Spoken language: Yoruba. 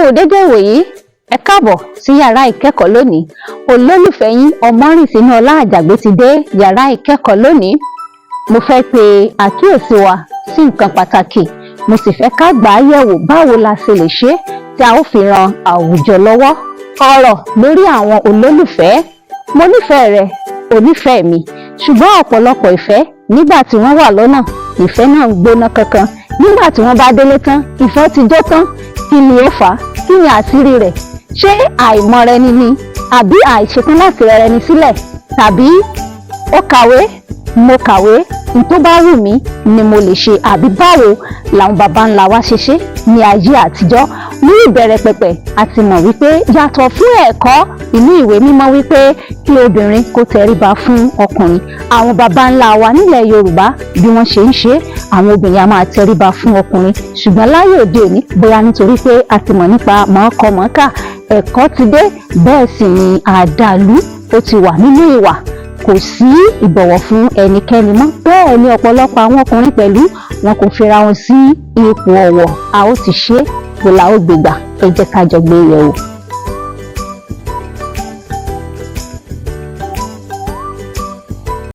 kú dédé ìwòyí, ẹ káàbọ̀ sí yàrá ìkẹ́kọ̀ọ́ lónìí. Olólùfẹ́ yín Ọmọ́rìnsínúọlá Àjàgbé ti dé yàrá ìkẹ́kọ̀ọ́ lónìí. Mo fẹ́ pe àkíyèsí wa sí nǹkan pàtàkì, mo sì fẹ́ ká gbà á yẹ̀wò báwo la ṣe lè ṣe tí a ó fi ran àwùjọ lọ́wọ́. Ọ̀rọ̀ lórí àwọn olólùfẹ́. Mo nífẹ̀ẹ́ rẹ, o nífẹ̀ẹ́ mi, ṣùgbọ́n ọ̀pọ̀lọpọ̀ ìfẹ́ nígbà tí wọ́n wà lọ́nà, ìfẹ́ náà ń gbóná kankan. Nígbà tí wọ́n bá délé tán, ìfẹ́ ti jó tán. Kí ni ó fà á? Kí ni àṣírí rẹ̀? Ṣé àìmọ̀rẹni ni? Àbí àìṣetán láti rẹra ẹni sílẹ̀? Tàbí ó kàwé, mo kàwé, n tó bá wù mí ni mo lè ṣe? Àbí báwo làwọn baba ńlá wa ṣe ṣe ní ayé àtijọ́? Ní ìbẹ̀rẹ̀ pẹ̀pẹ̀ a ti mọ̀ wípé yàtọ̀ fún ẹ̀kọ́ inú ìwé mímọ́ wípé kí obìnrin kó tẹríba fún ọkùnrin. Àwọn baba ńlá wa nílẹ̀ Yorùbá bí wọ́n ṣe ń ṣe, àwọn obìnrin a máa tẹríba fún ọkùnrin. Ṣùgbọ́n láyé òde òní, bóyá nítorí pé a ti mọ̀ nípa mọ̀ọ́kọ-mọ̀ọ́kà, ẹ̀kọ́ ti dé, bẹ́ẹ̀ sì ni àdàlú ó ti wà nínú ìwà. Kò sí ìbọ̀wọ̀ fún ẹnikẹ́ni mọ́. Bẹ́ẹ̀ ni ọ̀pọ̀lọpọ̀ àwọn ọkùnrin pẹ̀lú wọn kò fira wọn sí ipò ọ̀wọ̀. A ó ti ṣe é, bó la ó gbégbà, ẹ jẹ́ ká jọ gbé yẹ̀wò.